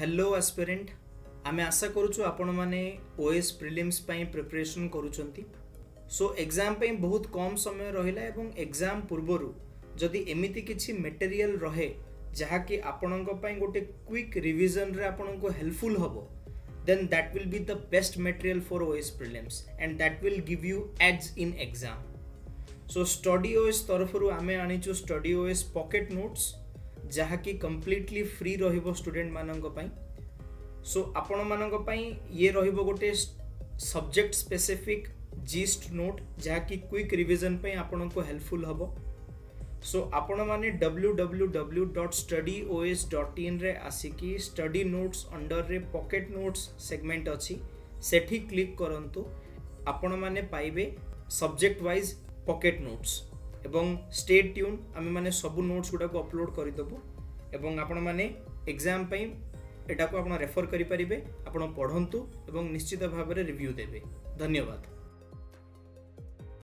Hello aspirant आमे आशा करूछु आपण माने ओएस प्रिलिम्स पई प्रिपरेशन करूछंती। सो एग्जाम पई बहुत कम समय रहिला एवं एग्जाम पूर्वरु जदि एमिति किछि मटेरियल रहे जहा कि आपणक पई गोटे क्विक रिवीजन रे आपणको हेल्पफुल हबो then that will be the best material for OS prelims and that will give you edge in exam. So study OS तरफरु आमे आनिछु study OS pocket notes जहा कि completely free रहिबो स्टूडेंट मानक पई। सो आपण मानक पई ये रहिबो गोटे सब्जेक्ट स्पेसिफिक जिस्ट नोट जहा कि क्विक रिवीजन पई आपनको हेल्पफुल हबो। सो आपण माने www.studyos.in रे आसिकी स्टडी नोट्स अंडर रे पॉकेट नोट्स सेगमेंट अछि सेठी क्लिक करंतु आपण माने पाइबे सब्जेक्ट वाइज पॉकेट नोट्स एवं स्टे ट्यून आमे माने सब नोट्स गुडा को अपलोड करि दबो एवं आपण माने एग्जाम पई एटा को आपण रेफर करि परिबे आपण पढंतु एवं निश्चित भाबरे रिव्यू देबे। धन्यवाद।